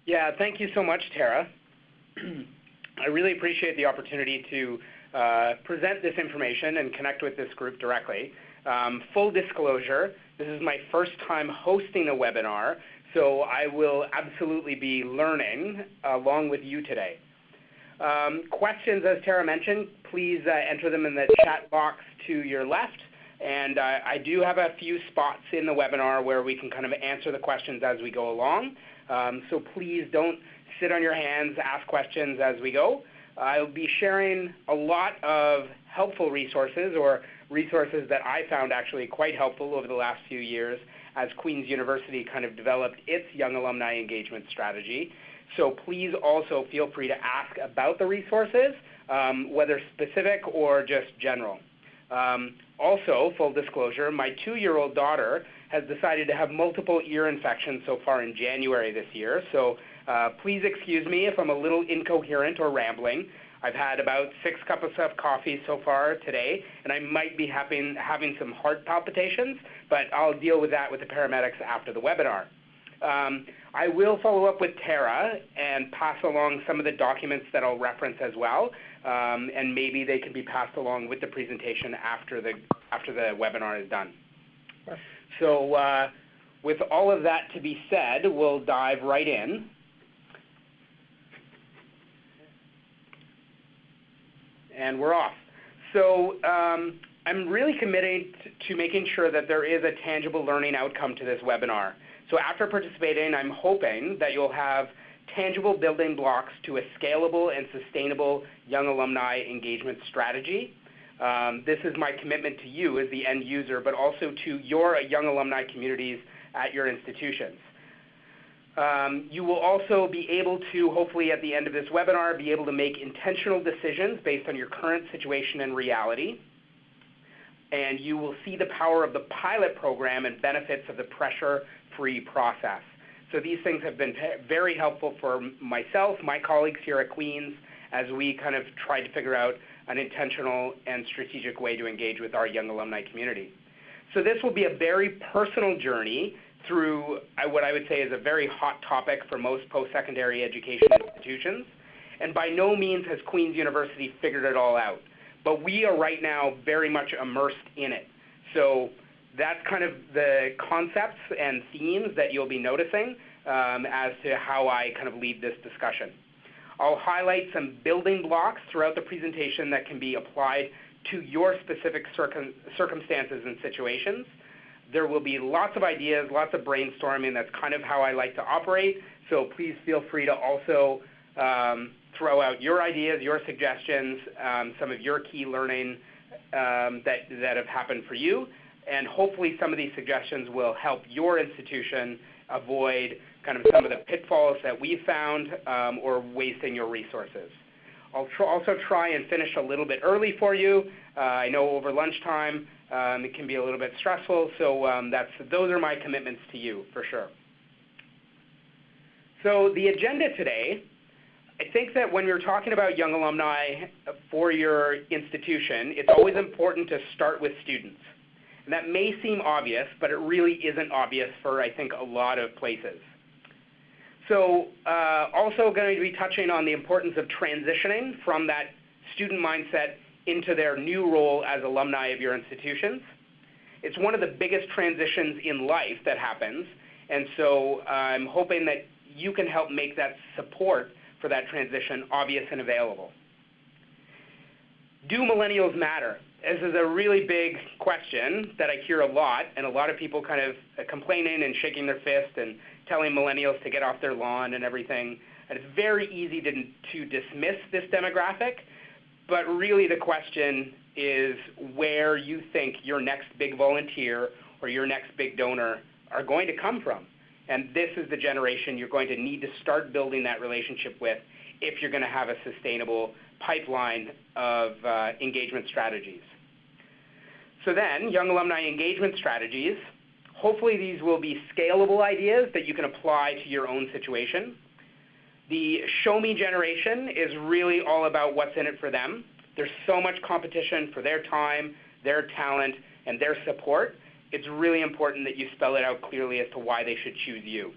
Yeah, thank you so much, Tara. I really appreciate the opportunity to present this information and connect with this group directly. Full disclosure, this is my first time hosting a webinar, so I will absolutely be learning along with you today. Questions, as Tara mentioned, please enter them in the chat box to your left. And I do have a few spots in the webinar where we can kind of answer the questions as we go along. So please don't sit on your hands, ask questions as we go. I'll be sharing a lot of helpful resources, or resources that I found actually quite helpful over the last few years as Queen's University kind of developed its Young Alumni Engagement Strategy. So please also feel free to ask about the resources, whether specific or just general. Also, full disclosure, my 2-year-old daughter has decided to have multiple ear infections so far in January this year, so please excuse me if I'm a little incoherent or rambling. I've had about 6 cups of coffee so far today, and I might be having some heart palpitations, but I'll deal with that with the paramedics after the webinar. I will follow up with Tara and pass along some of the documents that I'll reference as well, and maybe they can be passed along with the presentation after the webinar is done. So with all of that to be said, we'll dive right in. And we're off. So I'm really committed to making sure that there is a tangible learning outcome to this webinar. So after participating, I'm hoping that you'll have tangible building blocks to a scalable and sustainable young alumni engagement strategy. This is my commitment to you as the end user, but also to your young alumni communities at your institutions. You will also be able to, hopefully at the end of this webinar, be able to make intentional decisions based on your current situation and reality. And you will see the power of the pilot program and benefits of the pressure-free process. So these things have been very helpful for myself, my colleagues here at Queen's, as we kind of try to figure out an intentional and strategic way to engage with our young alumni community. So this will be a very personal journey through what I would say is a very hot topic for most post-secondary education institutions. And by no means has Queen's University figured it all out. But we are right now very much immersed in it. So that's kind of the concepts and themes that you'll be noticing as to how I kind of lead this discussion. I'll highlight some building blocks throughout the presentation that can be applied to your specific circumstances and situations. There will be lots of ideas, lots of brainstorming. That's kind of how I like to operate. So please feel free to also throw out your ideas, your suggestions, some of your key learning that have happened for you. And hopefully some of these suggestions will help your institution avoid kind of some of the pitfalls that we've found or wasting your resources. I'll also try and finish a little bit early for you. I know over lunchtime it can be a little bit stressful, so those are my commitments to you for sure. So the agenda today, I think that when you're talking about young alumni for your institution, it's always important to start with students. And that may seem obvious, but it really isn't obvious for, I think, a lot of places. So also going to be touching on the importance of transitioning from that student mindset into their new role as alumni of your institutions. It's one of the biggest transitions in life that happens, and so I'm hoping that you can help make that support for that transition obvious and available. Do millennials matter? This is a really big question that I hear a lot, and a lot of people kind of complaining and shaking their fist and telling millennials to get off their lawn and everything. And it's very easy to dismiss this demographic, but really the question is where you think your next big volunteer or your next big donor are going to come from. And this is the generation you're going to need to start building that relationship with if you're going to have a sustainable pipeline of engagement strategies. So then, young alumni engagement strategies, hopefully these will be scalable ideas that you can apply to your own situation. The show me generation is really all about what's in it for them. There's so much competition for their time, their talent, and their support. It's really important that you spell it out clearly as to why they should choose you.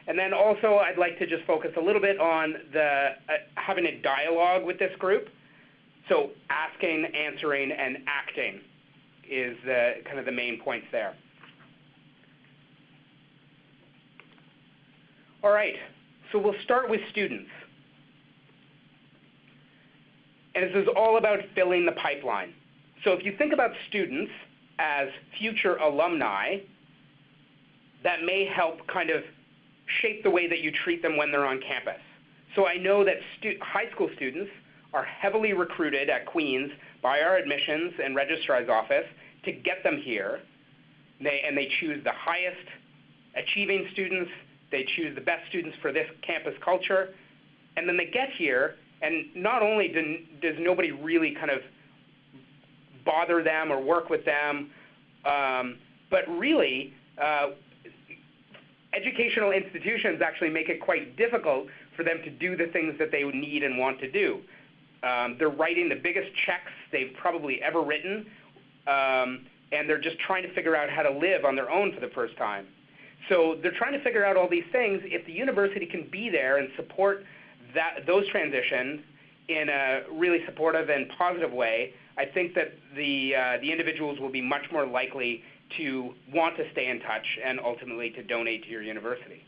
And then also I'd like to just focus a little bit on having a dialogue with this group. So asking, answering, and acting is kind of the main points there. All right, so we'll start with students. And this is all about filling the pipeline. So if you think about students as future alumni, that may help kind of shape the way that you treat them when they're on campus. So I know that high school students are heavily recruited at Queen's by our admissions and registrar's office to get them here. And they choose the highest achieving students, they choose the best students for this campus culture, and then they get here, and not only does nobody really kind of bother them or work with them, but really educational institutions actually make it quite difficult for them to do the things that they need and want to do. They're writing the biggest checks they've probably ever written, and they're just trying to figure out how to live on their own for the first time. So they're trying to figure out all these things. If the university can be there and support those transitions in a really supportive and positive way, I think that the individuals will be much more likely to want to stay in touch and ultimately to donate to your university.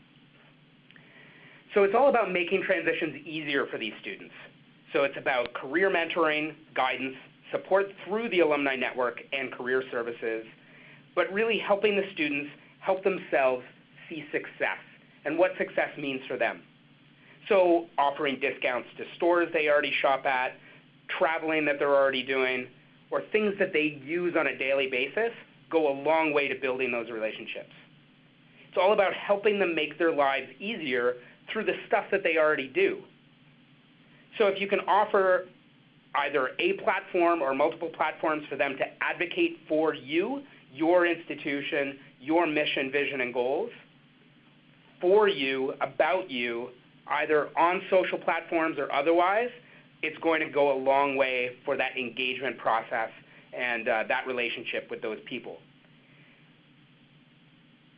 So it's all about making transitions easier for these students. So it's about career mentoring, guidance, support through the alumni network and career services, but really helping the students help themselves see success and what success means for them. So offering discounts to stores they already shop at, traveling that they're already doing, or things that they use on a daily basis go a long way to building those relationships. It's all about helping them make their lives easier through the stuff that they already do. So if you can offer either a platform or multiple platforms for them to advocate for you, your institution, your mission, vision, and goals, for you, about you, either on social platforms or otherwise, it's going to go a long way for that engagement process and that relationship with those people.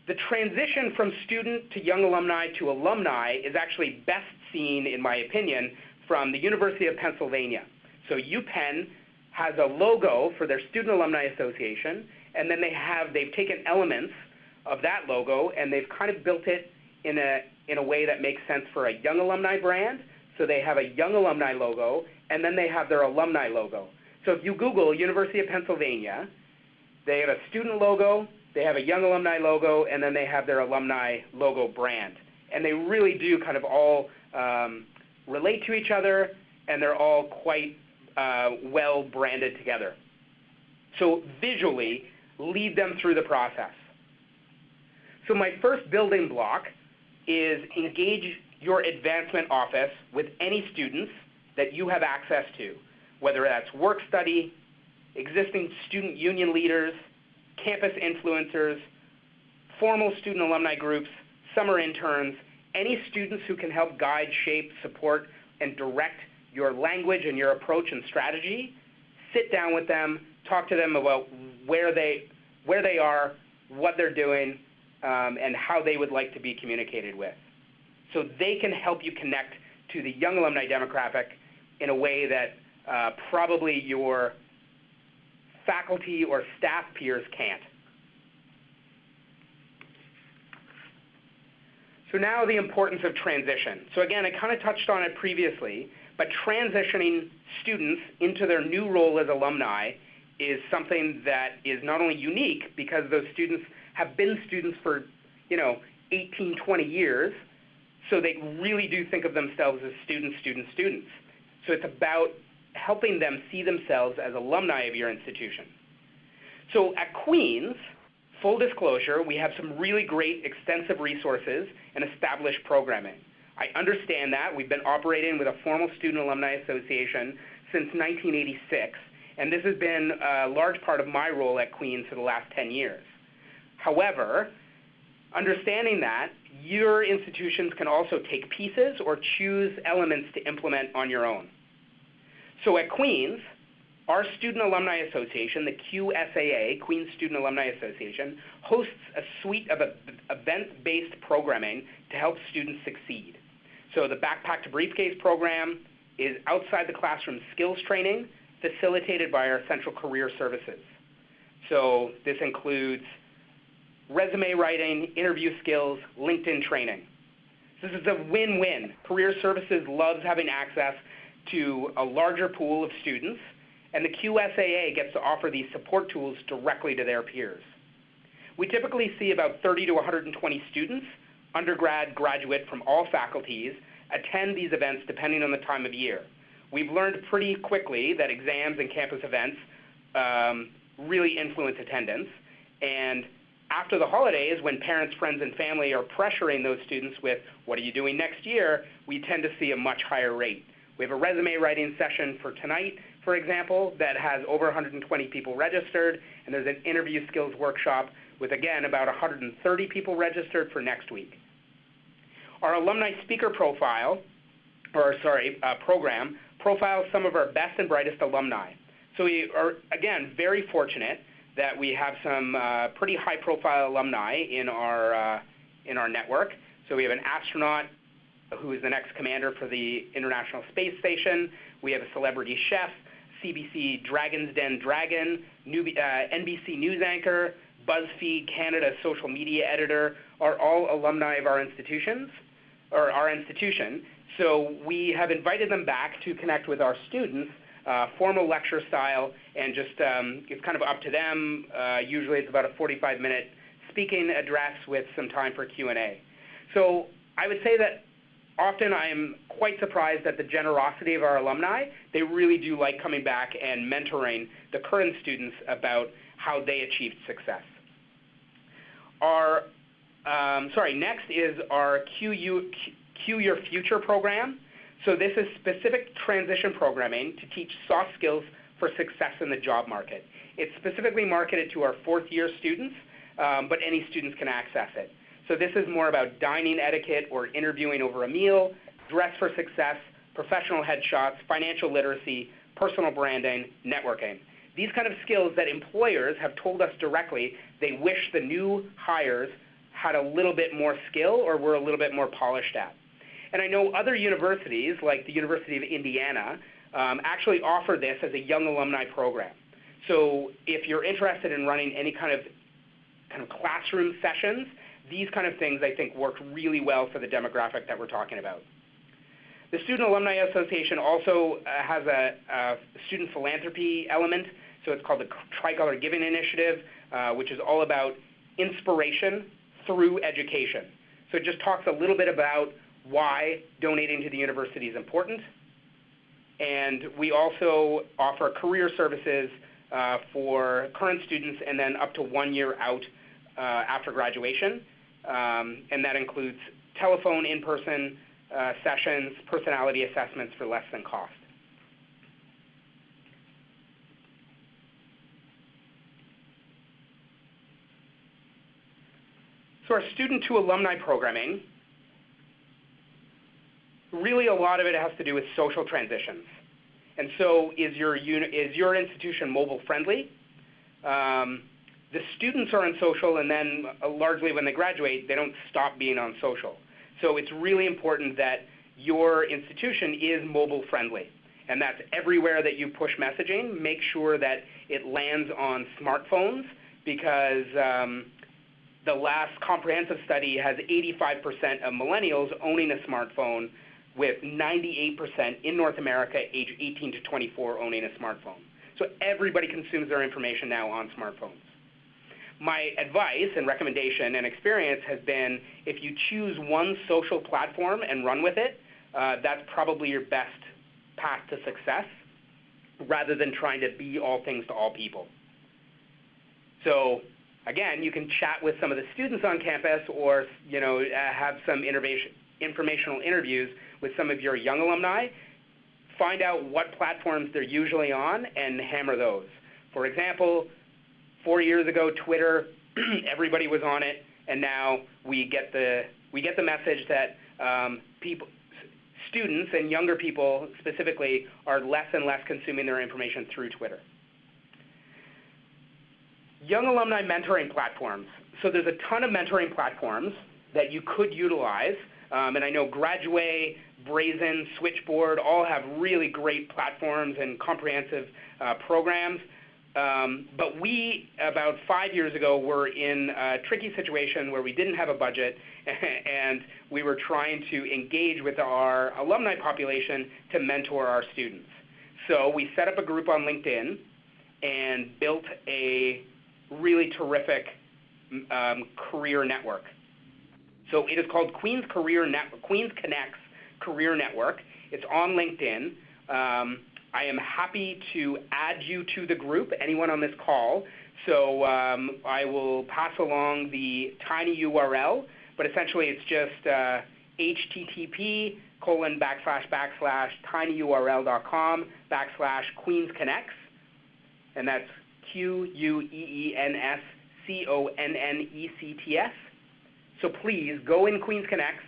The transition from student to young alumni to alumni is actually best seen, in my opinion, from the University of Pennsylvania. So UPenn has a logo for their Student Alumni Association, and then they've taken elements of that logo and they've kind of built it in a way that makes sense for a young alumni brand. So they have a young alumni logo, and then they have their alumni logo. So if you Google University of Pennsylvania, they have a student logo, they have a young alumni logo, and then they have their alumni logo brand. And they really do kind of all relate to each other, and they're all quite well branded together. So visually, lead them through the process. So my first building block is engage your advancement office with any students that you have access to, whether that's work study, existing student union leaders, campus influencers, formal student alumni groups, summer interns, any students who can help guide, shape, support, and direct your language and your approach and strategy. Sit down with them, talk to them about where they are, what they're doing, and how they would like to be communicated with. So they can help you connect to the young alumni demographic in a way that probably your faculty or staff peers can't. So now the importance of transition. So again, I kind of touched on it previously, but transitioning students into their new role as alumni is something that is not only unique because those students have been students for 18, 20 years, so they really do think of themselves as students. So it's about helping them see themselves as alumni of your institution. So at Queen's, full disclosure, we have some really great extensive resources and established programming. I understand that. We've been operating with a formal Student Alumni Association since 1986, and this has been a large part of my role at Queen's for the last 10 years. However, understanding that, your institutions can also take pieces or choose elements to implement on your own. So at Queen's, Our Student Alumni Association, the QSAA, Queen's Student Alumni Association, hosts a suite of event-based programming to help students succeed. So the Backpack to Briefcase program is outside the classroom skills training facilitated by our Central Career Services. So this includes resume writing, interview skills, LinkedIn training. This is a win-win. Career Services loves having access to a larger pool of students, and the QSAA gets to offer these support tools directly to their peers. We typically see about 30 to 120 students, undergrad, graduate from all faculties, attend these events depending on the time of year. We've learned pretty quickly that exams and campus events really influence attendance, and after the holidays, when parents, friends, and family are pressuring those students with, what are you doing next year, we tend to see a much higher rate. We have a resume writing session for tonight, for example, that has over 120 people registered, and there's an interview skills workshop with, again, about 130 people registered for next week. Our alumni speaker program profiles some of our best and brightest alumni. So we are, again, very fortunate that we have some pretty high-profile alumni in our network. So we have an astronaut who is the next commander for the International Space Station. We have a celebrity chef, CBC Dragon's Den Dragon, NBC News anchor, BuzzFeed Canada social media editor are all alumni of our institution. So we have invited them back to connect with our students, formal lecture style, and just it's kind of up to them. Usually it's about a 45-minute speaking address with some time for Q&A. So I would say that often I am quite surprised at the generosity of our alumni. They really do like coming back and mentoring the current students about how they achieved success. Next is our Q Your Future program. So this is specific transition programming to teach soft skills for success in the job market. It's specifically marketed to our fourth-year students, but any students can access it. So this is more about dining etiquette or interviewing over a meal, dress for success, professional headshots, financial literacy, personal branding, networking. These kind of skills that employers have told us directly they wish the new hires had a little bit more skill or were a little bit more polished at. And I know other universities, like the University of Indiana, actually offer this as a young alumni program. So if you're interested in running any kind of classroom sessions, these kind of things, I think, work really well for the demographic that we're talking about. The Student Alumni Association also has a student philanthropy element, so it's called the Tricolor Giving Initiative, which is all about inspiration through education. So it just talks a little bit about why donating to the university is important. And we also offer career services for current students and then up to 1 year out after graduation. And that includes telephone, in-person sessions, personality assessments for less than cost. So our student to alumni programming, really a lot of it has to do with social transitions. And so is your institution mobile friendly? The students are on social, and then largely when they graduate, they don't stop being on social. So it's really important that your institution is mobile friendly. And that's everywhere that you push messaging. Make sure that it lands on smartphones, because the last comprehensive study has 85% of millennials owning a smartphone, with 98% in North America age 18 to 24 owning a smartphone. So everybody consumes their information now on smartphones. My advice and recommendation and experience has been, if you choose one social platform and run with it, that's probably your best path to success, rather than trying to be all things to all people. So again, you can chat with some of the students on campus, or have some informational interviews with some of your young alumni. Find out what platforms they're usually on and hammer those. For example, 4 years ago, Twitter, everybody was on it, and now we get the message that students and younger people specifically are less and less consuming their information through Twitter. Young alumni mentoring platforms. So there's a ton of mentoring platforms that you could utilize, and I know Graduate, Brazen, Switchboard all have really great platforms and comprehensive programs. But we, about 5 years ago, were in a tricky situation where we didn't have a budget and we were trying to engage with our alumni population to mentor our students. So we set up a group on LinkedIn and built a really terrific career network. So it is called Queen's Connects Career Network. It's on LinkedIn. I am happy to add you to the group, anyone on this call. So I will pass along the tiny URL, but essentially it's just http://tinyurl.com/QueensConnects, and that's QueensConnects. So please go in Queen's Connects.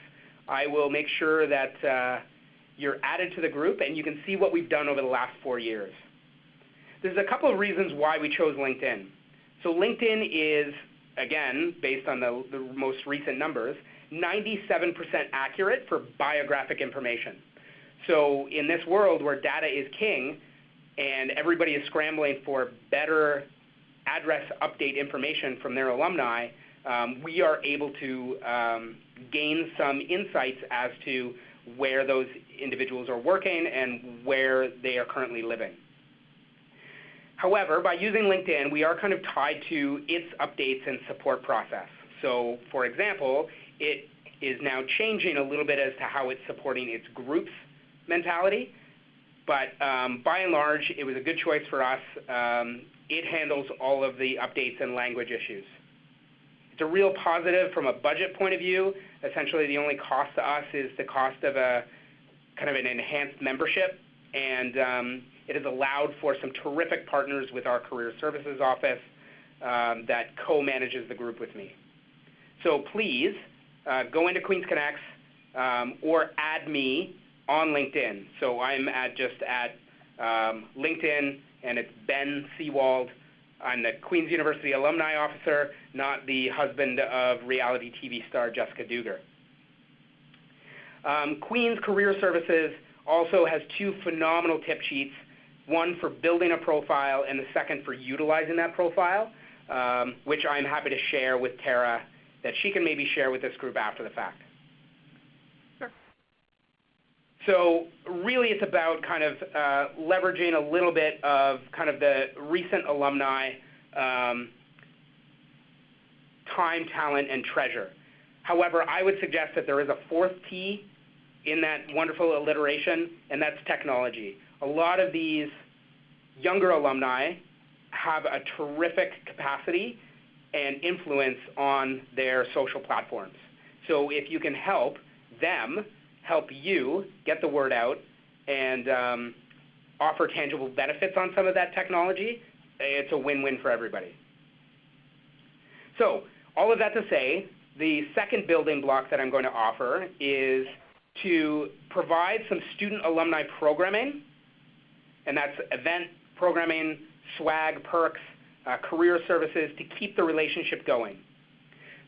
I will make sure that you're added to the group, and you can see what we've done over the last 4 years. There's a couple of reasons why we chose LinkedIn. So LinkedIn is, again, based on the most recent numbers, 97% accurate for biographic information. So in this world where data is king and everybody is scrambling for better address update information from their alumni, we are able to gain some insights as to where those individuals are working and where they are currently living. However, by using LinkedIn, we are kind of tied to its updates and support process. So, for example, it is now changing a little bit as to how it's supporting its groups mentality, but by and large, it was a good choice for us. It handles all of the updates and language issues. It's a real positive from a budget point of view. Essentially, the only cost to us is the cost of a kind of an enhanced membership, and it has allowed for some terrific partners with our career services office that co-manages the group with me. So please go into Queen's Connects or add me on LinkedIn. So I'm just at LinkedIn, and it's Ben Seawald. I'm the Queen's University Alumni Officer, not the husband of reality TV star Jessica Duger. Queen's Career Services also has 2 phenomenal tip sheets, one for building a profile and the second for utilizing that profile, which I'm happy to share with Tara, that she can maybe share with this group after the fact. Sure. So really it's about kind of leveraging a little bit of kind of the recent alumni time, talent, and treasure. However, I would suggest that there is a 4th T in that wonderful alliteration, and that's technology. A lot of these younger alumni have a terrific capacity and influence on their social platforms. So if you can help them help you get the word out and offer tangible benefits on some of that technology, it's a win-win for everybody. So all of that to say, the second building block that I'm going to offer is to provide some student alumni programming, and that's event programming, swag, perks, career services to keep the relationship going.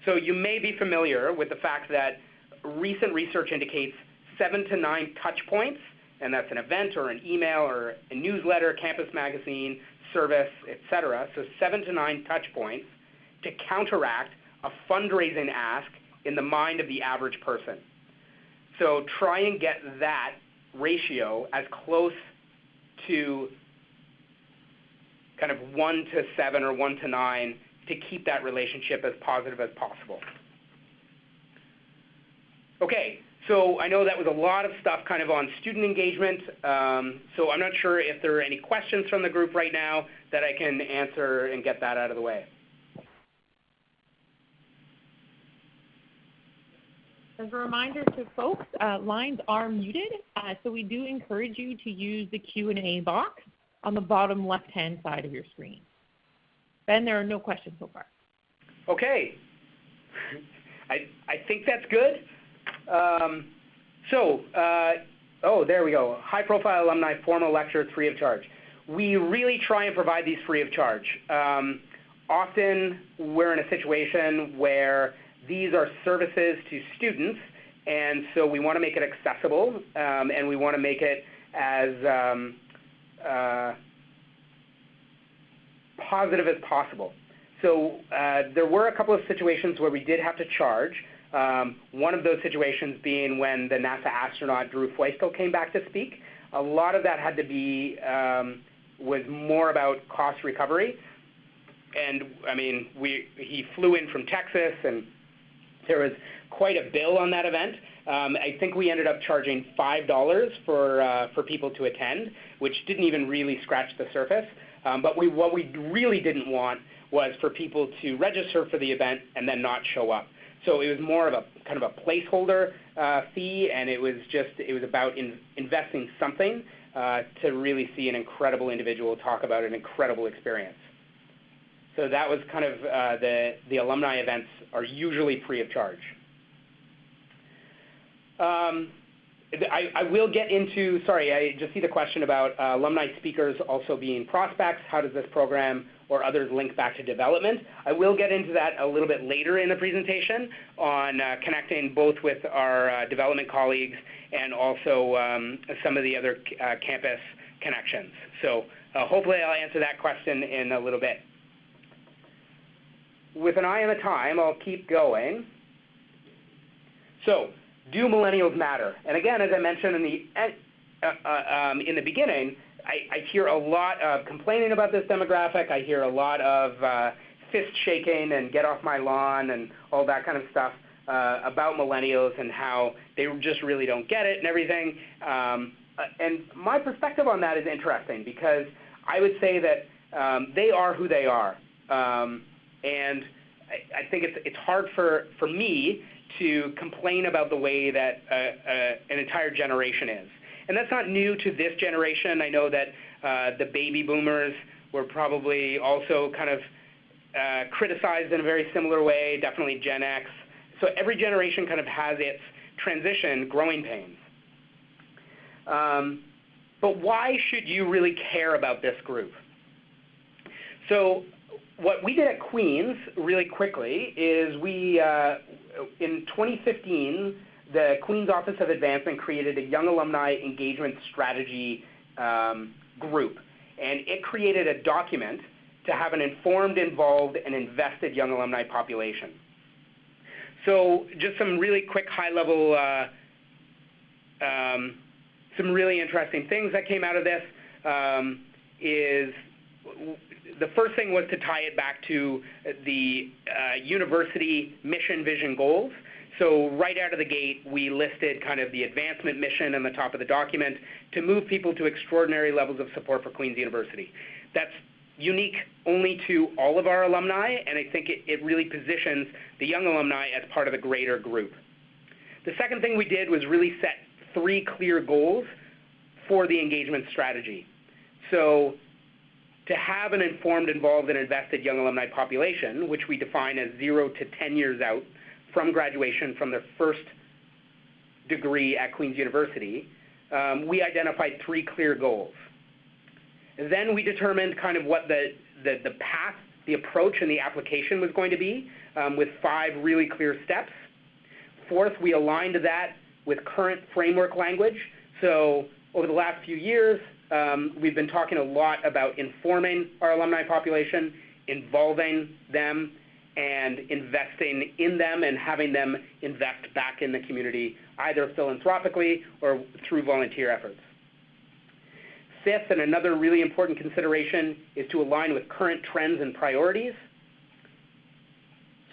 So you may be familiar with the fact that recent research indicates 7 to 9 touch points, and that's an event or an email or a newsletter, campus magazine, service, etc. So 7 to 9 touch points to counteract a fundraising ask in the mind of the average person. So try and get that ratio as close to kind of 1 to 7 or 1 to 9 to keep that relationship as positive as possible. Okay, so I know that was a lot of stuff kind of on student engagement, so I'm not sure if there are any questions from the group right now that I can answer and get that out of the way. As a reminder to folks, lines are muted, so we do encourage you to use the Q&A box on the bottom left-hand side of your screen. Ben, there are no questions so far. Okay. I think that's good. So Oh, there we go. High-profile alumni formal lectures free of charge. We really try and provide these free of charge. Often we're in a situation where these are services to students, and so we want to make it accessible, and we want to make it as positive as possible. So there were a couple of situations where we did have to charge. One of those situations being when the NASA astronaut Drew Feustel came back to speak. A lot of that had to be, was more about cost recovery. And I mean, he flew in from Texas, and there was quite a bill on that event. I think we ended up charging $5 for people to attend, which didn't even really scratch the surface. But what we really didn't want was for people to register for the event and then not show up. So it was more of a kind of a placeholder fee, and it was about investing something to really see an incredible individual talk about an incredible experience. So that was kind of the alumni events are usually free of charge. I will get into, sorry, I just see the question about alumni speakers also being prospects. How does this program or others link back to development? I will get into that a little bit later in the presentation on connecting both with our development colleagues and also some of the other campus connections. So hopefully I'll answer that question in a little bit. With an eye on the time, I'll keep going. So, do millennials matter? And again, as I mentioned in the beginning, I hear a lot of complaining about this demographic. I hear a lot of fist shaking and get off my lawn and all that kind of stuff about millennials and how they just really don't get it and everything. And my perspective on that is interesting because I would say that they are who they are. And I think it's hard for me to complain about the way that an entire generation is. And that's not new to this generation. I know that the baby boomers were probably also kind of criticized in a very similar way, definitely Gen X. So every generation kind of has its transition growing pains. But why should you really care about this group? So what we did at Queen's really quickly is we, in 2015, the Queen's Office of Advancement created a Young Alumni Engagement Strategy group. And it created a document to have an informed, involved, and invested young alumni population. So just some really quick high-level, some really interesting things that came out of this is the first thing was to tie it back to the university mission, vision, goals. So right out of the gate, we listed kind of the advancement mission on the top of the document to move people to extraordinary levels of support for Queen's University. That's unique only to all of our alumni, and I think it really positions the young alumni as part of a greater group. The second thing we did was really set 3 clear goals for the engagement strategy. So to have an informed, involved, and invested young alumni population, which we define as 0 to 10 years out from graduation from their first degree at Queen's University, we identified 3 clear goals. Then we determined kind of what the path, the approach, and the application was going to be with 5 really clear steps. Fourth, we aligned that with current framework language. So over the last few years, we've been talking a lot about informing our alumni population, involving them, and investing in them and having them invest back in the community, either philanthropically or through volunteer efforts. Fifth, and another really important consideration, is to align with current trends and priorities.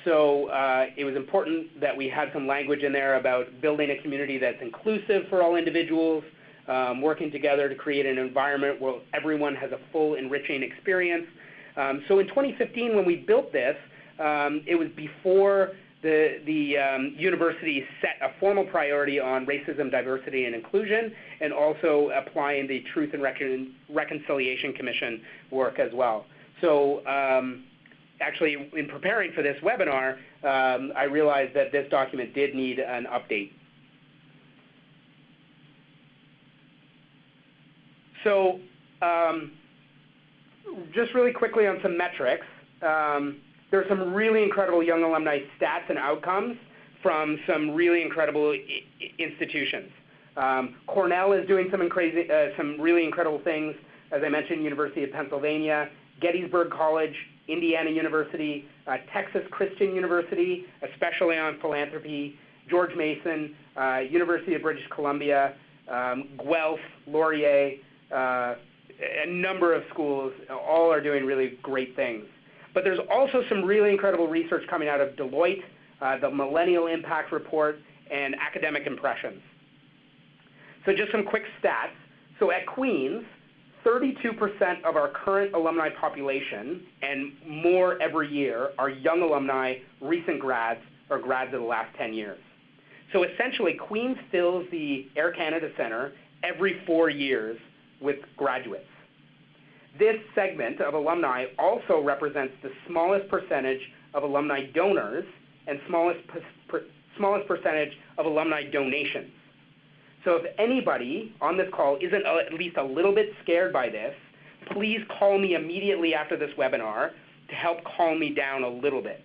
So it was important that we had some language in there about building a community that's inclusive for all individuals, working together to create an environment where everyone has a full, enriching experience. So in 2015, when we built this, it was before the university set a formal priority on racism, diversity, and inclusion, and also applying the Truth and Reconciliation Commission work as well. So actually, in preparing for this webinar, I realized that this document did need an update. So just really quickly on some metrics, there are some really incredible young alumni stats and outcomes from some really incredible institutions. Cornell is doing some really incredible things. As I mentioned, University of Pennsylvania, Gettysburg College, Indiana University, Texas Christian University, especially on philanthropy, George Mason, University of British Columbia, Guelph, Laurier, a number of schools, all are doing really great things. But there's also some really incredible research coming out of Deloitte, the Millennial Impact Report, and Academic Impressions. So just some quick stats. So at Queen's, 32% of our current alumni population, and more every year, are young alumni, recent grads, or grads of the last 10 years. So essentially, Queen's fills the Air Canada Centre every 4 years with graduates. This segment of alumni also represents the smallest percentage of alumni donors and smallest percentage of alumni donations. So if anybody on this call isn't at least a little bit scared by this, please call me immediately after this webinar to help calm me down a little bit.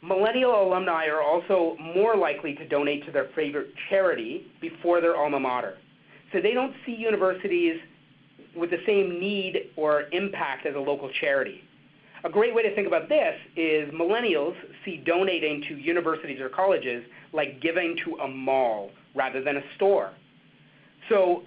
Millennial alumni are also more likely to donate to their favorite charity before their alma mater. So they don't see universities with the same need or impact as a local charity. A great way to think about this is millennials see donating to universities or colleges like giving to a mall rather than a store. So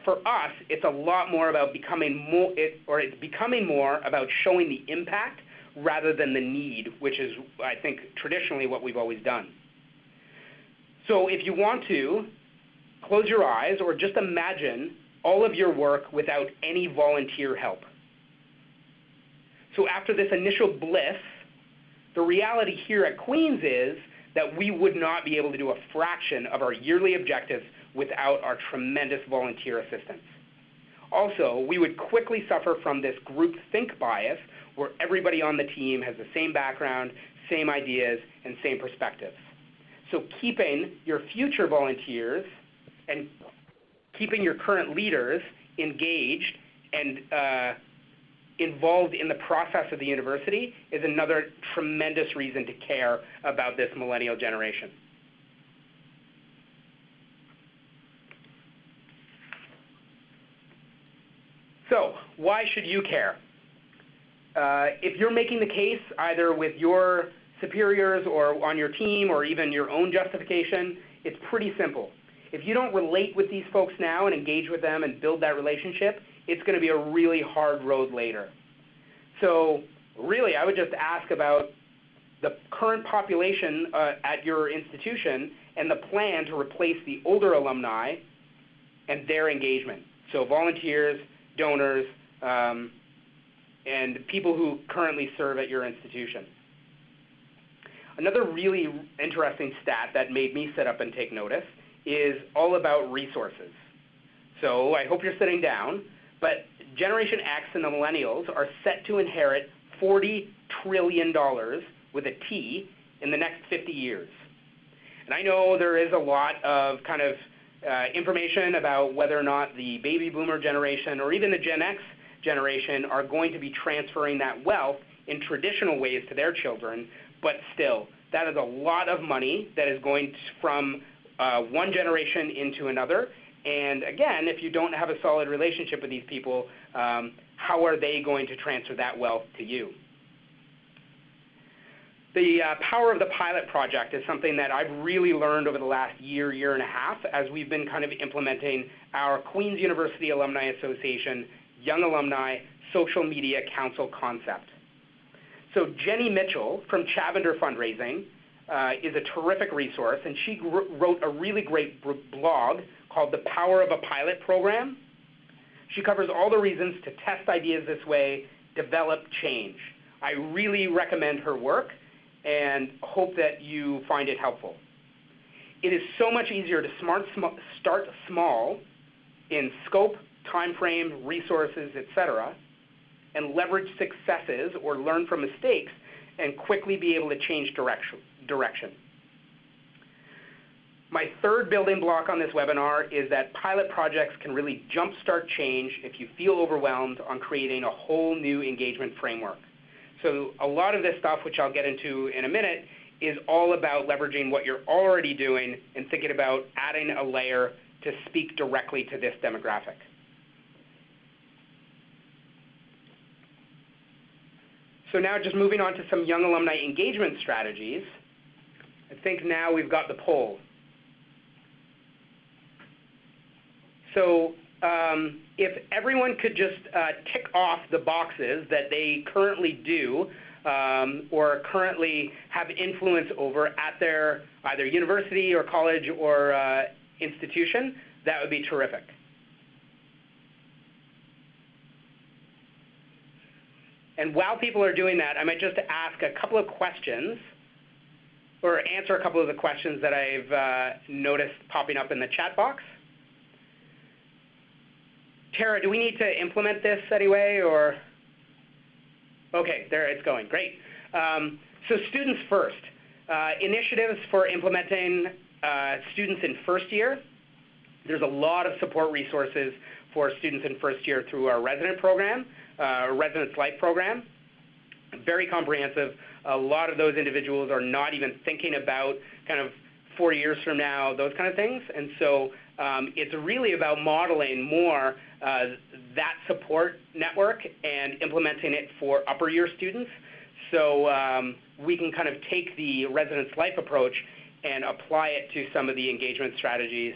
for us, it's a lot more about becoming more about showing the impact rather than the need, which is, I think, traditionally what we've always done. So if you want to, close your eyes or just imagine all of your work without any volunteer help. So after this initial bliss, the reality here at Queen's is that we would not be able to do a fraction of our yearly objectives without our tremendous volunteer assistance. Also, we would quickly suffer from this groupthink bias where everybody on the team has the same background, same ideas, and same perspectives. So keeping your future volunteers and keeping your current leaders engaged and involved in the process of the university is another tremendous reason to care about this millennial generation. So, why should you care? If you're making the case either with your superiors or on your team or even your own justification, it's pretty simple. If you don't relate with these folks now and engage with them and build that relationship, it's going to be a really hard road later. So really, I would just ask about the current population at your institution and the plan to replace the older alumni and their engagement. So volunteers, donors, and people who currently serve at your institution. Another really interesting stat that made me sit up and take notice is all about resources. So I hope you're sitting down, but Generation X and the millennials are set to inherit $40 trillion with a T in the next 50 years. And I know there is a lot of kind of information about whether or not the baby boomer generation or even the Gen X generation are going to be transferring that wealth in traditional ways to their children, but still, that is a lot of money that is going from one generation into another. And again, if you don't have a solid relationship with these people, how are they going to transfer that wealth to you? The power of the pilot project is something that I've really learned over the last year, year and a half, as we've been kind of implementing our Queen's University Alumni Association Young Alumni Social Media Council concept. So Jenny Mitchell from Chavender Fundraising is a terrific resource, and she wrote a really great blog called The Power of a Pilot Program. She covers all the reasons to test ideas this way, develop change. I really recommend her work and hope that you find it helpful. It is so much easier to start small in scope, time frame, resources, etc., and leverage successes or learn from mistakes and quickly be able to change direction. My third building block on this webinar is that pilot projects can really jumpstart change if you feel overwhelmed on creating a whole new engagement framework. So a lot of this stuff, which I'll get into in a minute, is all about leveraging what you're already doing and thinking about adding a layer to speak directly to this demographic. So now just moving on to some young alumni engagement strategies. I think now we've got the poll. So if everyone could just tick off the boxes that they currently do or currently have influence over at their either university or college or institution, that would be terrific. And while people are doing that, I might just ask a couple of questions or answer a couple of the questions that I've noticed popping up in the chat box. Tara, do we need to implement this anyway, or? Okay, there it's going, great. So students first. Initiatives for implementing students in first year. There's a lot of support resources for students in first year through our resident program, Residence Life program. Very comprehensive. A lot of those individuals are not even thinking about kind of 4 years from now, those kind of things. And so it's really about modeling more that support network and implementing it for upper year students. So we can kind of take the Residence Life approach and apply it to some of the engagement strategies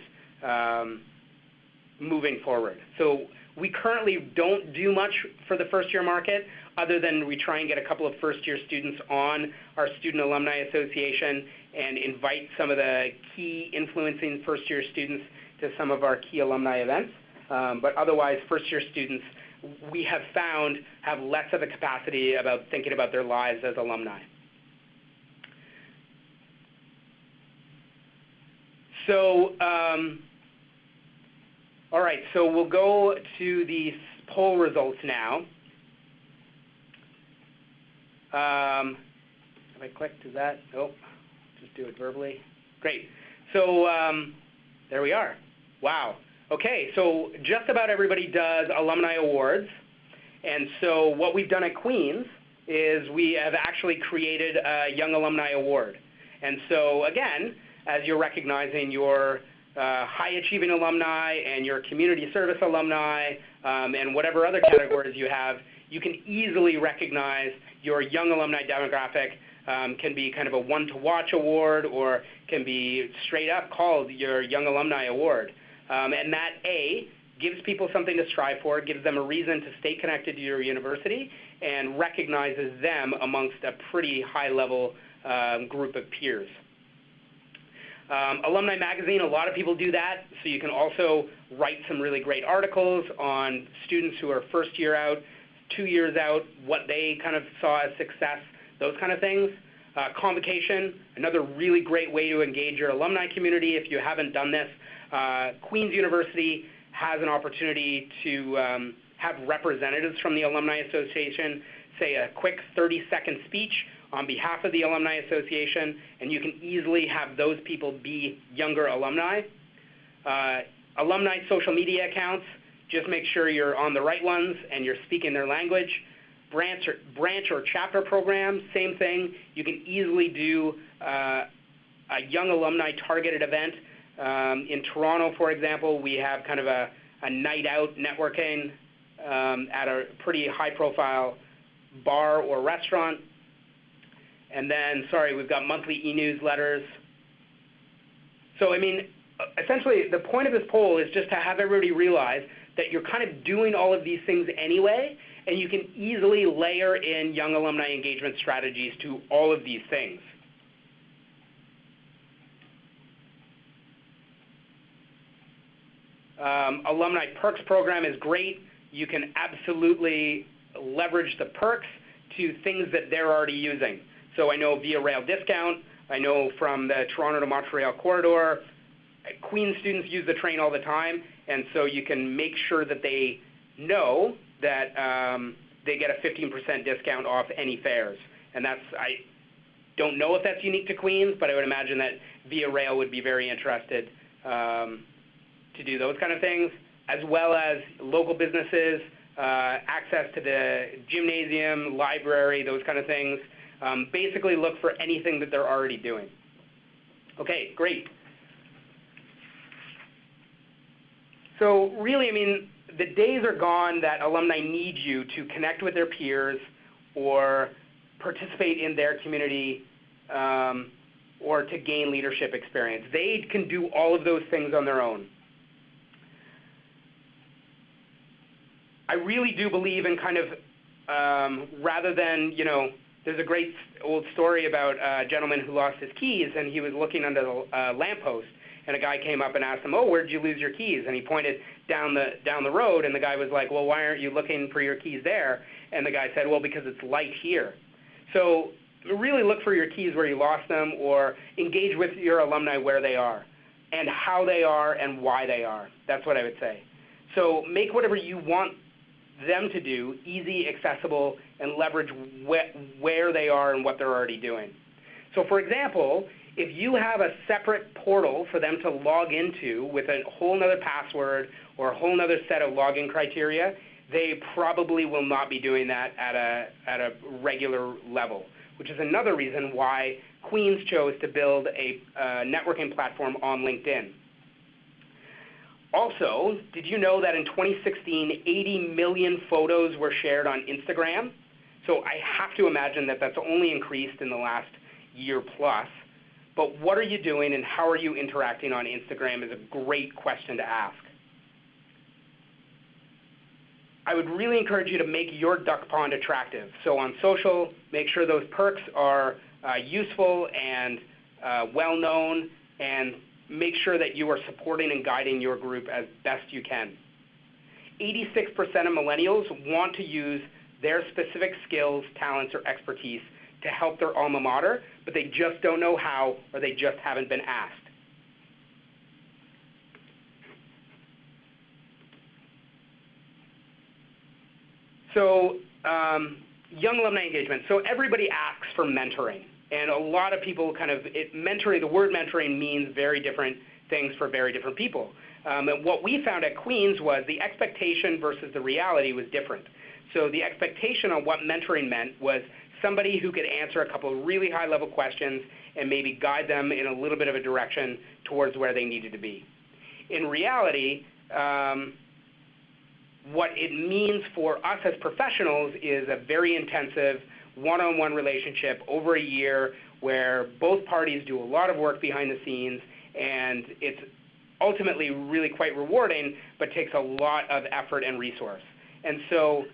moving forward. So we currently don't do much for the first year market other than we try and get a couple of first year students on our Student Alumni Association and invite some of the key influencing first year students to some of our key alumni events. But otherwise, first year students, we have found, have less of a capacity about thinking about their lives as alumni. So, all right, so we'll go to the poll results now. Have I clicked? Is that? Nope. Just do it verbally. Great. So there we are. Wow. Okay, so just about everybody does alumni awards. And so what we've done at Queen's is we have actually created a Young Alumni Award. And so again, as you're recognizing your high-achieving alumni and your community service alumni and whatever other categories you have, you can easily recognize your young alumni demographic. Can be kind of a one-to-watch award or can be straight up called your Young Alumni Award. And that, A, gives people something to strive for, gives them a reason to stay connected to your university, and recognizes them amongst a pretty high-level group of peers. Alumni Magazine, a lot of people do that, so you can also write some really great articles on students who are first year out, 2 years out, what they kind of saw as success, those kind of things. Convocation, another really great way to engage your alumni community if you haven't done this. Queen's University has an opportunity to have representatives from the Alumni Association say a quick 30-second speech on behalf of the Alumni Association, and you can easily have those people be younger alumni. Alumni social media accounts, just make sure you're on the right ones and you're speaking their language. Branch or chapter program, same thing. You can easily do a young alumni targeted event. In Toronto, for example, we have kind of a night out networking at a pretty high-profile bar or restaurant. And then, sorry, we've got monthly e-newsletters. So, I mean, essentially, the point of this poll is just to have everybody realize that you're kind of doing all of these things anyway, and you can easily layer in young alumni engagement strategies to all of these things. Alumni Perks program is great. You can absolutely leverage the perks to things that they're already using. So I know via rail discount, I know from the Toronto to Montreal corridor, Queen's students use the train all the time, and so you can make sure that they know that they get a 15% discount off any fares. And that's, I don't know if that's unique to Queen's, but I would imagine that via rail would be very interested to do those kind of things, as well as local businesses, access to the gymnasium, library, those kind of things. Basically look for anything that they're already doing. Okay, great. So really, I mean, the days are gone that alumni need you to connect with their peers or participate in their community or to gain leadership experience. They can do all of those things on their own. I really do believe in kind of, rather than, there's a great old story about a gentleman who lost his keys, and he was looking under the lamppost, and a guy came up and asked him, "Oh, where did you lose your keys?" And he pointed down the road, and the guy was like, "Well, why aren't you looking for your keys there?" And the guy said, "Well, because it's light here." So really look for your keys where you lost them, or engage with your alumni where they are, and how they are, and why they are. That's what I would say. So make whatever you want them to do easy, accessible, and leverage where they are and what they're already doing. So for example, if you have a separate portal for them to log into with a whole nother password or a whole nother set of login criteria, they probably will not be doing that at a regular level, which is another reason why Queen's chose to build a networking platform on LinkedIn. Also, did you know that in 2016, 80 million photos were shared on Instagram? So I have to imagine that that's only increased in the last year plus. But what are you doing and how are you interacting on Instagram is a great question to ask. I would really encourage you to make your duck pond attractive. So on social, make sure those perks are useful and well-known, and make sure that you are supporting and guiding your group as best you can. 86% of millennials want to use their specific skills, talents, or expertise to help their alma mater, but they just don't know how, or they just haven't been asked. So young alumni engagement. So everybody asks for mentoring. And a lot of people the word mentoring means very different things for very different people. And what we found at Queen's was the expectation versus the reality was different. So the expectation on what mentoring meant was somebody who could answer a couple of really high-level questions and maybe guide them in a little bit of a direction towards where they needed to be. In reality, what it means for us as professionals is a very intensive one-on-one relationship over a year where both parties do a lot of work behind the scenes, and it's ultimately really quite rewarding, but takes a lot of effort and resource. And so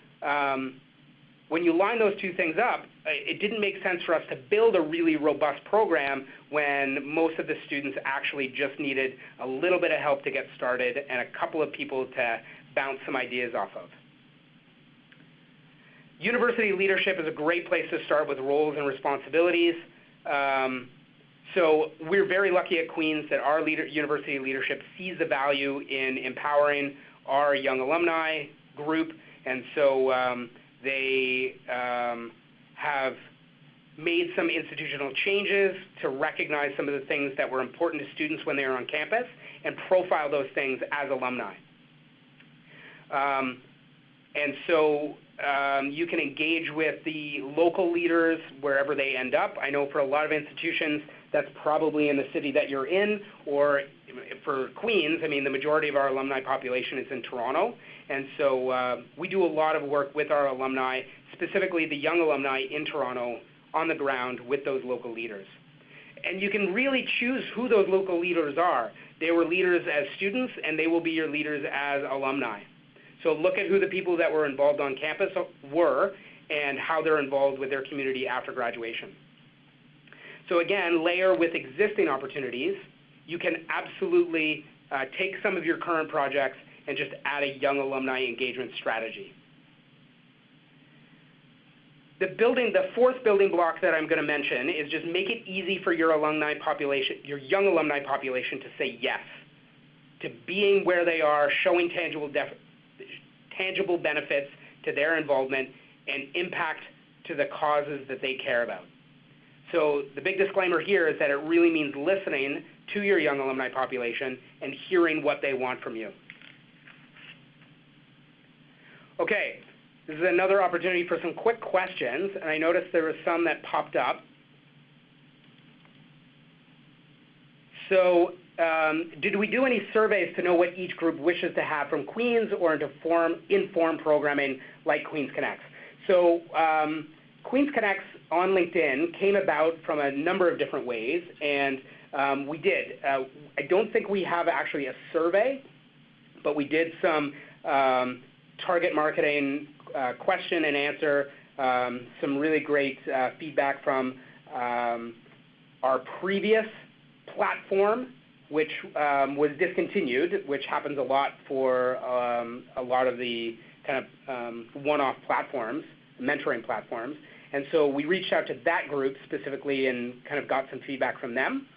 when you line those two things up, it didn't make sense for us to build a really robust program when most of the students actually just needed a little bit of help to get started and a couple of people to bounce some ideas off of. University leadership is a great place to start with roles and responsibilities. So we're very lucky at Queen's that our university leadership sees the value in empowering our young alumni group, and so they have made some institutional changes to recognize some of the things that were important to students when they were on campus and profile those things as alumni. And so you can engage with the local leaders wherever they end up. I know for a lot of institutions, that's probably in the city that you're in, or for Queen's, I mean, the majority of our alumni population is in Toronto. And so we do a lot of work with our alumni, specifically the young alumni in Toronto, on the ground with those local leaders. And you can really choose who those local leaders are. They were leaders as students, and they will be your leaders as alumni. So look at who the people that were involved on campus were and how they're involved with their community after graduation. So again, layer with existing opportunities. You can absolutely take some of your current projects and just add a young alumni engagement strategy. The fourth building block that I'm going to mention is just make it easy for your alumni population, your young alumni population, to say yes to being where they are, showing tangible benefits to their involvement and impact to the causes that they care about. So the big disclaimer here is that it really means listening to your young alumni population and hearing what they want from you. Okay, this is another opportunity for some quick questions, and I noticed there were some that popped up. So did we do any surveys to know what each group wishes to have from Queens or to inform programming like Queens Connects? So Queens Connects on LinkedIn came about from a number of different ways, and we did. I don't think we have actually a survey, but we did some target marketing question and answer, some really great feedback from our previous platform, which was discontinued, which happens a lot for a lot of the kind of one-off platforms, mentoring platforms. And so we reached out to that group specifically and kind of got some feedback from them,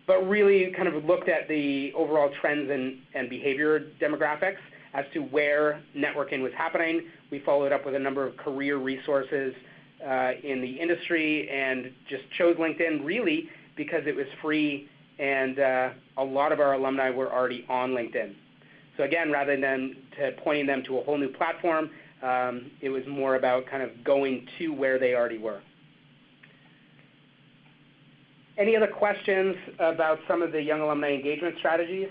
but really kind of looked at the overall trends and behavior demographics as to where networking was happening. We followed up with a number of career resources in the industry and just chose LinkedIn really because it was free and a lot of our alumni were already on LinkedIn. So again, rather than pointing them to a whole new platform, it was more about kind of going to where they already were. Any other questions about some of the young alumni engagement strategies?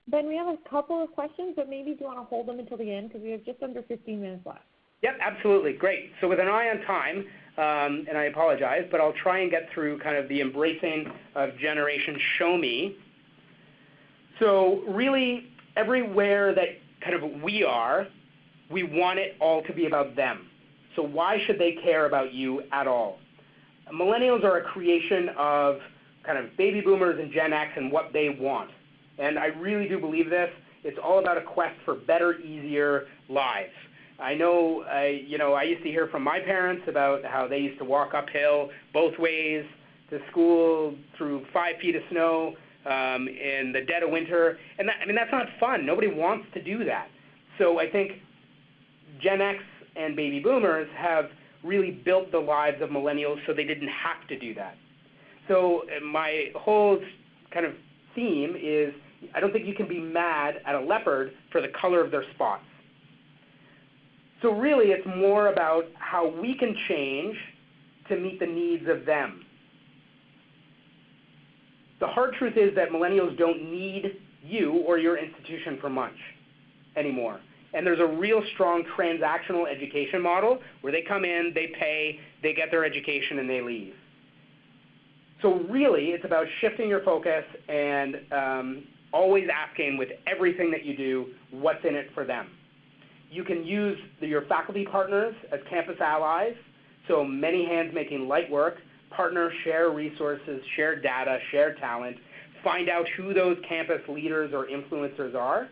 Ben, we have a couple of questions, but maybe do you want to hold them until the end because we have just under 15 minutes left. Yep, absolutely. Great. So with an eye on time, and I apologize, but I'll try and get through kind of the embracing of Generation Show Me. So really, everywhere that kind of we want it all to be about them. So why should they care about you at all? Millennials are a creation of kind of baby boomers and Gen X and what they want. And I really do believe this. It's all about a quest for better, easier lives. I know, I used to hear from my parents about how they used to walk uphill both ways to school through 5 feet of snow in the dead of winter. And that's not fun. Nobody wants to do that. So I think Gen X and baby boomers have really built the lives of millennials so they didn't have to do that. So my whole kind of theme is I don't think you can be mad at a leopard for the color of their spots. So really it's more about how we can change to meet the needs of them. The hard truth is that millennials don't need you or your institution for much anymore. And there's a real strong transactional education model where they come in, they pay, they get their education, and they leave. So really, it's about shifting your focus and always asking with everything that you do, what's in it for them. You can use your faculty partners as campus allies, so many hands making light work, partner, share resources, share data, share talent, find out who those campus leaders or influencers are,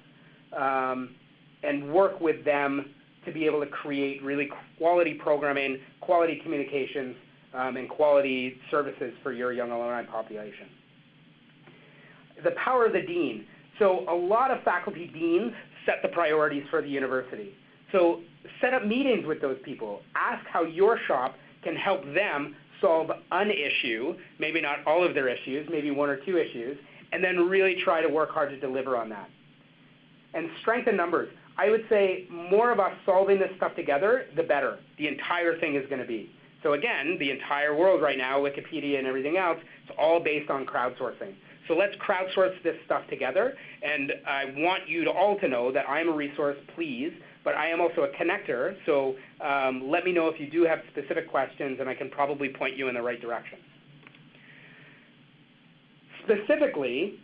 and work with them to be able to create really quality programming, quality communications, and quality services for your young alumni population. The power of the dean. So a lot of faculty deans set the priorities for the university. So set up meetings with those people. Ask how your shop can help them solve an issue, maybe not all of their issues, maybe 1 or 2 issues, and then really try to work hard to deliver on that. And strength in numbers. I would say more of us solving this stuff together, the better the entire thing is going to be. So again, the entire world right now, Wikipedia and everything else, it's all based on crowdsourcing. So let's crowdsource this stuff together, and I want you to all to know that I'm a resource, please, but I am also a connector, so let me know if you do have specific questions, and I can probably point you in the right direction. Specifically,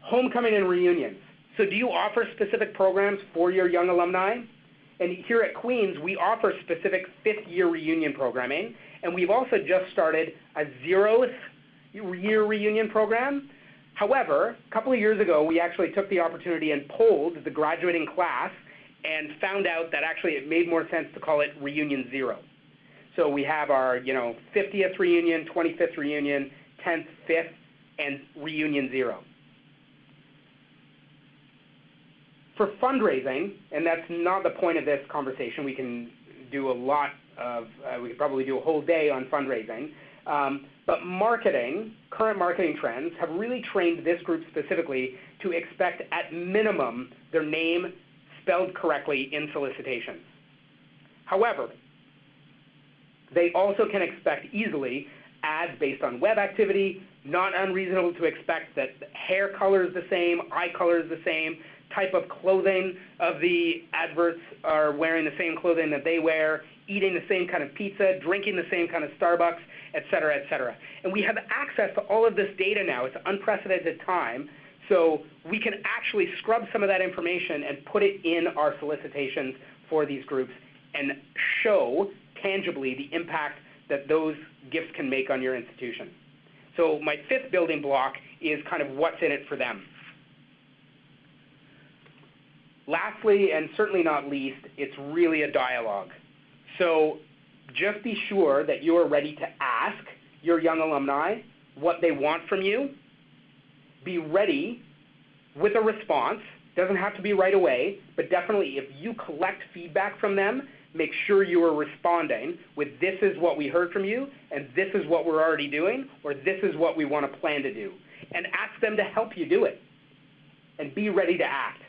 homecoming and reunions. So do you offer specific programs for your young alumni? And here at Queens, we offer specific 5th-year reunion programming, and we've also just started a 0th year reunion program. However, a couple of years ago, we actually took the opportunity and polled the graduating class and found out that actually it made more sense to call it Reunion 0. So we have our 50th reunion, 25th reunion, 10th, 5th, and Reunion 0. For fundraising, and that's not the point of this conversation, we can do a lot we could probably do a whole day on fundraising. But marketing, current marketing trends have really trained this group specifically to expect at minimum their name spelled correctly in solicitations. However, they also can expect easily ads based on web activity, not unreasonable to expect that hair color is the same, eye color is the same, type of clothing of the adverts are wearing the same clothing that they wear, eating the same kind of pizza, drinking the same kind of Starbucks, et cetera, et cetera. And we have access to all of this data now. It's unprecedented time. So we can actually scrub some of that information and put it in our solicitations for these groups and show tangibly the impact that those gifts can make on your institution. So my fifth building block is kind of what's in it for them. Lastly, and certainly not least, it's really a dialogue. So just be sure that you are ready to ask your young alumni what they want from you. Be ready with a response. Doesn't have to be right away, but definitely if you collect feedback from them, make sure you are responding with this is what we heard from you, and this is what we're already doing, or this is what we want to plan to do. And ask them to help you do it, and be ready to act.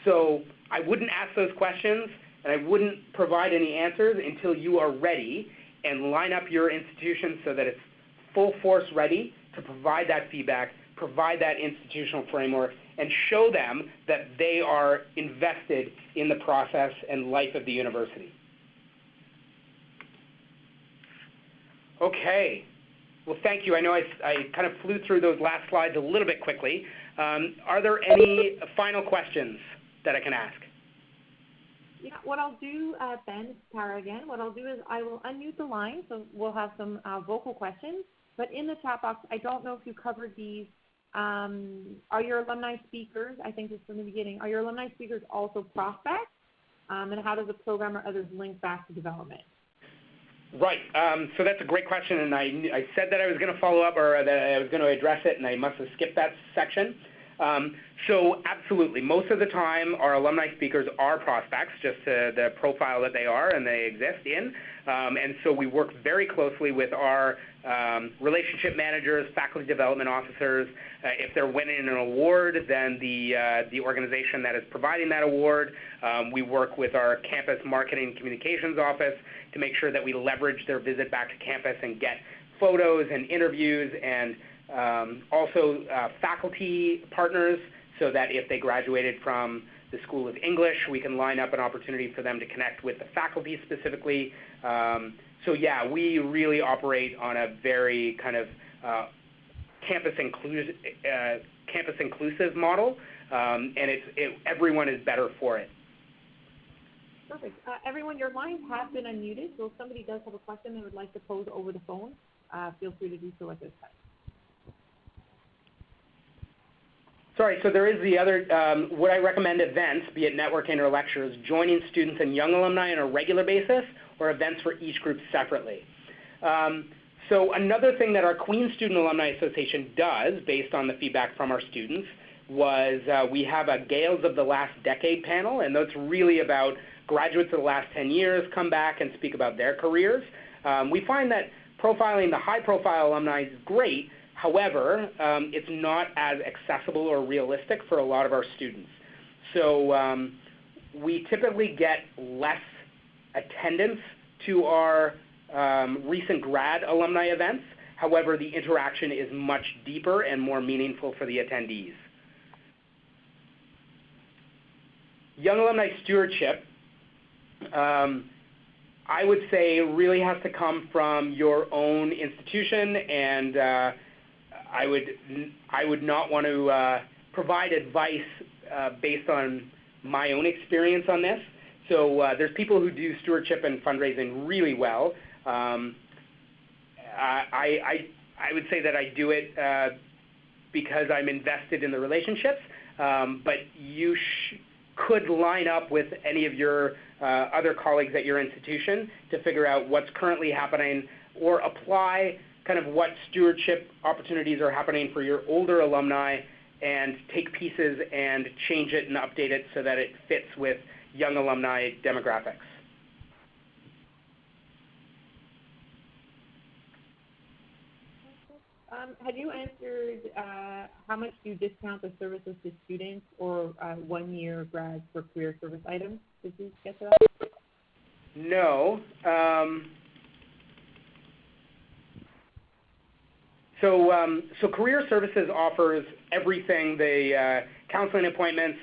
So I wouldn't ask those questions, and I wouldn't provide any answers until you are ready and line up your institution so that it's full force ready to provide that feedback, provide that institutional framework, and show them that they are invested in the process and life of the university. Okay. Well, thank you. I know I kind of flew through those last slides a little bit quickly. Are there any final questions that I can ask? Yeah, what I'll do, Ben, it's Tara again. What I'll do is I will unmute the line, so we'll have some vocal questions. But in the chat box, I don't know if you covered these. Are your alumni speakers, I think this from the beginning, are your alumni speakers also prospects? And how does the program or others link back to development? Right. So that's a great question, and I said that I was going to follow up or that I was going to address it, and I must have skipped that section. So absolutely, most of the time our alumni speakers are prospects, just to the profile that they are and they exist in. And so we work very closely with our relationship managers, faculty development officers. If they're winning an award, then the organization that is providing that award. We work with our campus marketing communications office to make sure that we leverage their visit back to campus and get photos and interviews, and also faculty partners, so that if they graduated from the School of English, we can line up an opportunity for them to connect with the faculty specifically. So yeah, we really operate on a very kind of campus inclusive model, and everyone is better for it. Perfect. Everyone, your lines have been unmuted, so if somebody does have a question they would like to pose over the phone, feel free to do so at this time. Sorry, so there is the other, would I recommend events, be it networking or lectures, joining students and young alumni on a regular basis, or events for each group separately? So another thing that our Queen's Student Alumni Association does, based on the feedback from our students, was we have a Gales of the Last Decade panel, and that's really about graduates of the last 10 years come back and speak about their careers. We find that profiling the high-profile alumni is great. However, it's not as accessible or realistic for a lot of our students. So we typically get less attendance to our recent grad alumni events. However, the interaction is much deeper and more meaningful for the attendees. Young alumni stewardship, I would say, really has to come from your own institution, and I would not want to provide advice based on my own experience on this. So there's people who do stewardship and fundraising really well. I would say that I do it because I'm invested in the relationships, but you could line up with any of your other colleagues at your institution to figure out what's currently happening, or apply kind of what stewardship opportunities are happening for your older alumni, and take pieces and change it and update it so that it fits with young alumni demographics. Have you answered how much do you discount the services to students or 1-year grads for career service items? Did you get to that? No. So career services offers everything, the counseling appointments,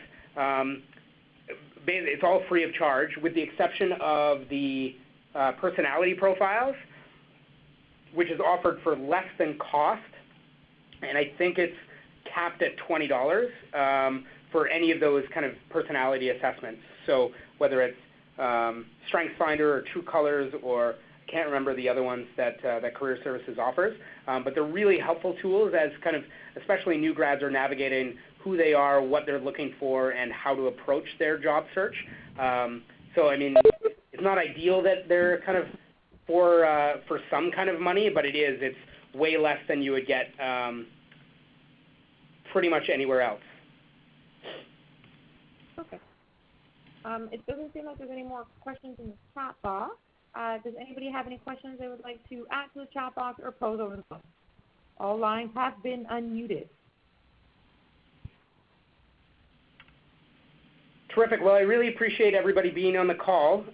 it's all free of charge with the exception of the personality profiles, which is offered for less than cost, and I think it's capped at $20 for any of those kind of personality assessments. So whether it's StrengthsFinder or True Colors, or I can't remember the other ones that Career Services offers, but they're really helpful tools as kind of, especially new grads are navigating who they are, what they're looking for, and how to approach their job search. So I mean, it's not ideal that they're kind of for some kind of money, but it's way less than you would get pretty much anywhere else. Okay. It doesn't seem like there's any more questions in the chat box. Does anybody have any questions they would like to add to the chat box or pose over the phone? All lines have been unmuted. Terrific. Well, I really appreciate everybody being on the call.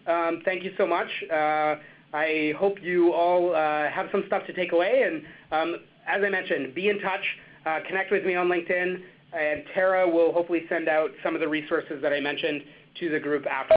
Thank you so much. I hope you all have some stuff to take away. And as I mentioned, be in touch. Connect with me on LinkedIn. And Tara will hopefully send out some of the resources that I mentioned to the group after.